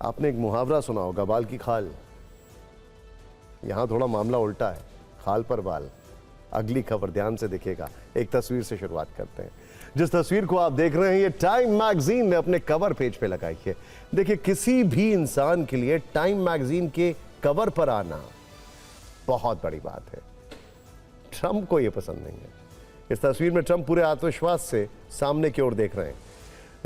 आपने एक मुहावरा सुना होगा, बाल की खाल। यहां थोड़ा मामला उल्टा है, खाल पर बाल। अगली खबर ध्यान से देखिएगा। एक तस्वीर से शुरुआत करते हैं। जिस तस्वीर को आप देख रहे हैं ये टाइम मैगजीन ने अपने कवर पेज पे लगाई है। देखिए, किसी भी इंसान के लिए टाइम मैगजीन के कवर पर आना बहुत बड़ी बात है। ट्रंप को यह पसंद नहीं है। इस तस्वीर में ट्रंप पूरे आत्मविश्वास से सामने की ओर देख रहे हैं,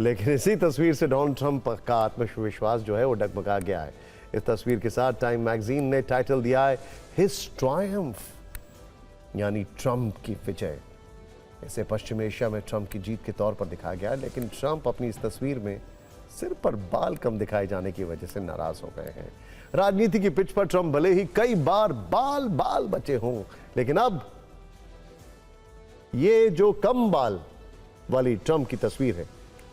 लेकिन इसी तस्वीर से डोनाल्ड ट्रंप का आत्मविश्वास जो है वो डगमगा गया है। इस तस्वीर के साथ टाइम मैगजीन ने टाइटल दिया है हिज ट्रायम्फ, यानी ट्रंप की विजय। इसे पश्चिम एशिया में ट्रंप की जीत के तौर पर दिखाया गया, लेकिन ट्रंप अपनी इस तस्वीर में सिर पर बाल कम दिखाए जाने की वजह से नाराज हो गए हैं। राजनीति की पिच पर ट्रंप भले ही कई बार बाल बाल बचे हों, लेकिन अब ये जो कम बाल वाली ट्रंप की तस्वीर है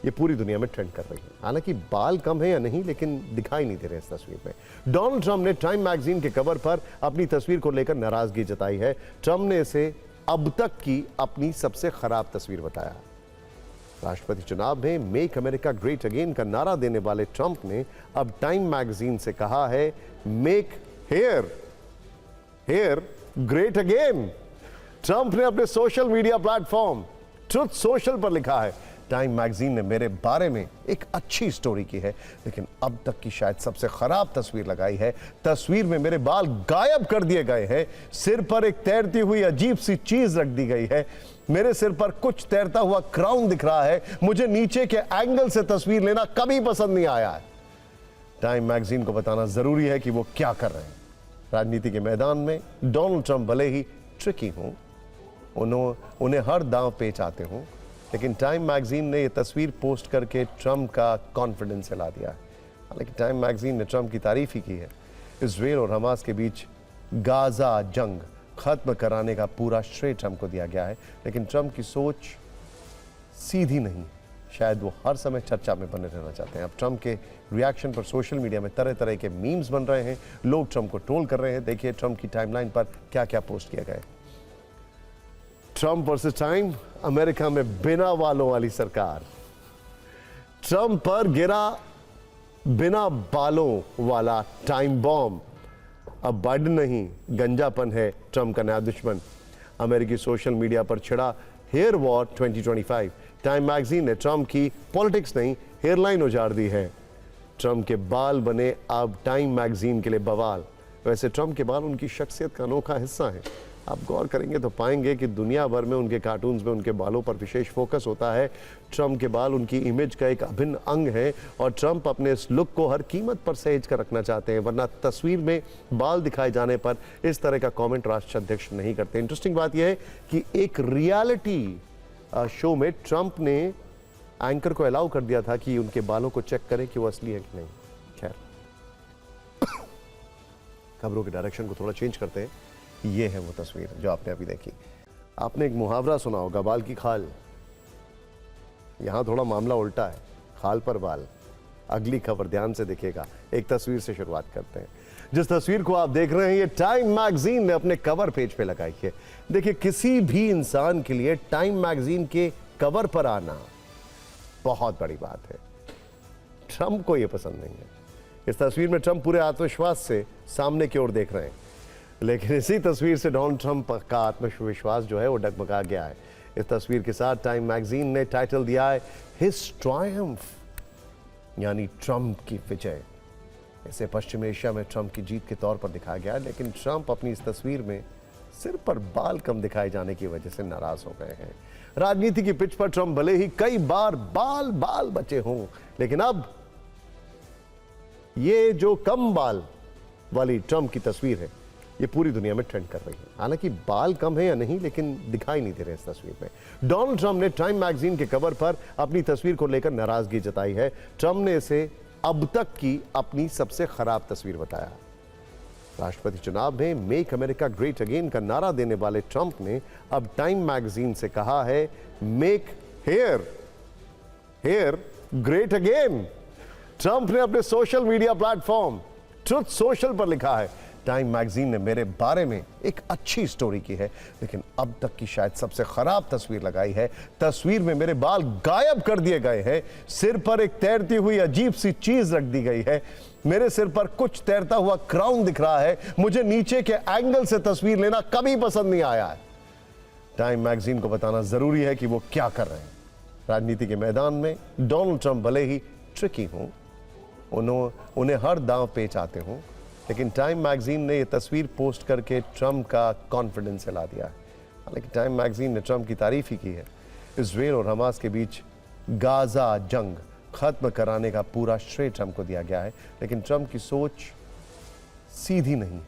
ये पूरी दुनिया में ट्रेंड कर रही है। हालांकि बाल कम है या नहीं, लेकिन दिखाई नहीं दे रहे इस तस्वीर में। डोनाल्ड ट्रंप ने टाइम मैगजीन के कवर पर अपनी तस्वीर को लेकर नाराजगी जताई है। ट्रंप ने इसे अब तक की अपनी सबसे खराब तस्वीर बताया। राष्ट्रपति चुनाव में मेक अमेरिका ग्रेट अगेन का नारा देने वाले ट्रंप ने अब टाइम मैगजीन से कहा है make hair great again. Trump ने अपने social media platform Truth Social पर लिखा है, टाइम मैगजीन ने मेरे बारे में एक अच्छी स्टोरी की है, लेकिन अब तक की शायद सबसे खराब तस्वीर लगाई है। तस्वीर में मेरे बाल गायब कर दिए गए हैं, सिर पर एक तैरती हुई अजीब सी चीज रख दी गई है, मेरे सिर पर कुछ तैरता हुआ क्राउन दिख रहा है। मुझे नीचे के एंगल से तस्वीर लेना कभी पसंद नहीं आया है। टाइम मैगजीन को बताना जरूरी है कि वो क्या कर रहे हैं। राजनीति के मैदान में डोनाल्ड ट्रंप भले ही ट्रिकी हों, उन्हें हर दांव पेच आते हों, लेकिन टाइम मैगजीन ने यह तस्वीर पोस्ट करके ट्रंप का कॉन्फिडेंस हिला दिया है। हालांकि टाइम मैगजीन ने ट्रंप की तारीफ ही की है। इजराइल और हमास के बीच गाजा जंग खत्म कराने का पूरा श्रेय ट्रंप को दिया गया है, लेकिन ट्रंप की सोच सीधी नहीं। शायद वो हर समय चर्चा में बने रहना चाहते हैं। अब ट्रंप के रिएक्शन पर सोशल मीडिया में तरह तरह के मीम्स बन रहे हैं, लोग ट्रंप को ट्रोल कर रहे हैं। देखिए ट्रंप की टाइमलाइन पर क्या क्या पोस्ट किया गया है। ट्रंप वर्सेस टाइम, अमेरिका में बिना बालों वाली सरकार। ट्रंप पर गिरा बिना बालों वाला टाइम बॉम्ब। अब बाइडेन नहीं, गंजापन है ट्रंप का नया दुश्मन। अमेरिकी सोशल मीडिया पर छिड़ा हेयर वॉर 2025। टाइम मैगजीन ने ट्रंप की पॉलिटिक्स नहीं हेयरलाइन उजाड़ दी है। ट्रंप के बाल बने अब टाइम मैगजीन के लिए बवाल। वैसे ट्रंप के बाल उनकी शख्सियत का अनोखा हिस्सा है। आप गौर करेंगे तो पाएंगे कि दुनिया भर में उनके कार्टून्स में उनके बालों पर विशेष फोकस होता है। ट्रंप के बाल उनकी इमेज का एक अभिन्न अंग है और ट्रंप अपने इस लुक को हर कीमत पर सहेज कर रखना चाहते हैं, वरना तस्वीर में बाल दिखाए जाने पर इस तरह का कमेंट राष्ट्राध्यक्ष नहीं करते। इंटरेस्टिंग बात यह है कि एक रियलिटी शो में ट्रंप ने एंकर को अलाउ कर दिया था कि उनके बालों को चेक करें कि वो असली है कि नहीं। खैर, खबरों के डायरेक्शन को थोड़ा चेंज करते हैं। ये है वो तस्वीर जो आपने अभी देखी। आपने एक मुहावरा सुना होगा, बाल की खाल। यहां थोड़ा मामला उल्टा है, खाल पर बाल। अगली खबर ध्यान से देखिएगा। एक तस्वीर से शुरुआत करते हैं। जिस तस्वीर को आप देख रहे हैं ये टाइम मैगजीन ने अपने कवर पेज पे लगाई है। देखिए, किसी भी इंसान के लिए टाइम मैगजीन के कवर पर आना बहुत बड़ी बात है। ट्रंप को यह पसंद नहीं है। इस तस्वीर में ट्रंप पूरे आत्मविश्वास से सामने की ओर देख रहे हैं, लेकिन इसी तस्वीर से डोनाल्ड ट्रंप का आत्मविश्वास जो है वो डगमगा गया है। इस तस्वीर के साथ टाइम मैगजीन ने टाइटल दिया है हिज ट्रायम्फ, यानी ट्रंप की विजय। इसे पश्चिम एशिया में ट्रंप की जीत के तौर पर दिखाया गया, लेकिन ट्रंप अपनी इस तस्वीर में सिर पर बाल कम दिखाए जाने की वजह से नाराज हो गए हैं। राजनीति की पिच पर ट्रंप भले ही कई बार बाल बाल बचे हों, लेकिन अब ये जो कम बाल वाली ट्रंप की तस्वीर है ये पूरी दुनिया में ट्रेंड कर रही है। हालांकि बाल कम है या नहीं, लेकिन दिखाई नहीं दे रहे इस तस्वीर में। डोनाल्ड ट्रंप ने टाइम मैगजीन के कवर पर अपनी तस्वीर को लेकर नाराजगी जताई है। ट्रंप ने इसे अब तक की अपनी सबसे खराब तस्वीर बताया। राष्ट्रपति चुनाव में मेक अमेरिका ग्रेट अगेन का नारा देने वाले ट्रंप ने अब टाइम मैगजीन से कहा है make hair great again. Trump ने अपने social media platform Truth Social पर लिखा है, टाइम मैगजीन ने मेरे बारे में एक अच्छी स्टोरी की है, लेकिन अब तक की शायद सबसे खराब तस्वीर लगाई है। तस्वीर में मेरे बाल गायब कर दिए गए हैं, सिर पर एक तैरती हुई अजीब सी चीज रख दी गई है, मेरे सिर पर कुछ तैरता हुआ क्राउन दिख रहा है। मुझे नीचे के एंगल से तस्वीर लेना कभी पसंद नहीं आया है। टाइम मैगजीन को बताना जरूरी है कि वो क्या कर रहे हैं। राजनीति के मैदान में डोनाल्ड ट्रंप भले ही ट्रिकी हों, उन्हें हर दांव पेच आते हों, लेकिन टाइम मैगजीन ने यह तस्वीर पोस्ट करके ट्रंप का कॉन्फिडेंस हिला दिया है। हालांकि टाइम मैगजीन ने ट्रंप की तारीफ ही की है। इजरायल और हमास के बीच गाजा जंग खत्म कराने का पूरा श्रेय ट्रंप को दिया गया है, लेकिन ट्रंप की सोच सीधी नहीं।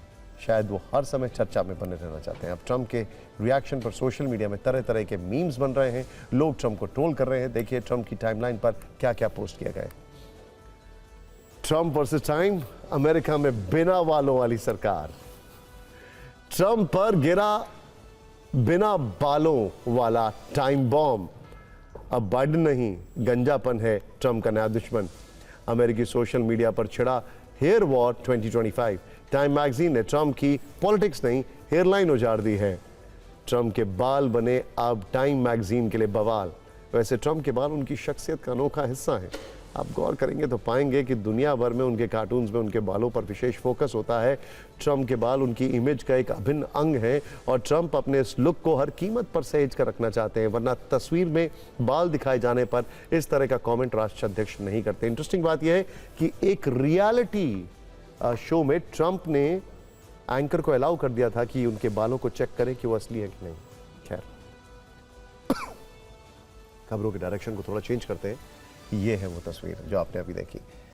शायद वो हर समय चर्चा में बने रहना चाहते हैं। अब ट्रंप के रिएक्शन पर सोशल मीडिया में तरह तरह के मीम्स बन रहे हैं, लोग ट्रंप को ट्रोल कर रहे हैं। देखिए ट्रंप की टाइमलाइन पर क्या क्या पोस्ट किया गया है। ट्रंप वर्सेस टाइम, अमेरिका में बिना बालों वाली सरकार। ट्रंप पर गिरा बिना बालों वाला टाइम बॉम्ब। अब बाइडेन नहीं, गंजापन है ट्रंप का नया दुश्मन। अमेरिकी सोशल मीडिया पर छिड़ा हेयर वॉर 2025। टाइम मैगजीन ने ट्रंप की पॉलिटिक्स नहीं, हेयरलाइन उजाड़ दी है। ट्रंप के बाल बने अब टाइम मैगजीन के लिए बवाल। वैसे ट्रंप के बाल उनकी शख्सियत का अनोखा हिस्सा है। आप गौर करेंगे तो पाएंगे कि दुनिया भर में उनके कार्टून्स में उनके बालों पर विशेष फोकस होता है। ट्रंप के बाल उनकी इमेज का एक अभिन्न अंग है और ट्रंप अपने इस लुक को हर कीमत पर सहेज कर रखना चाहते हैं, वरना तस्वीर में बाल दिखाए जाने पर इस तरह का कमेंट राष्ट्राध्यक्ष नहीं करते। इंटरेस्टिंग बात यह है कि एक रियलिटी शो में ट्रंप ने एंकर को अलाउ कर दिया था कि उनके बालों को चेक करें कि वो असली है कि नहीं। खैर, खबरों के डायरेक्शन को थोड़ा चेंज करते हैं। ये है वो तस्वीर जो आपने अभी देखी।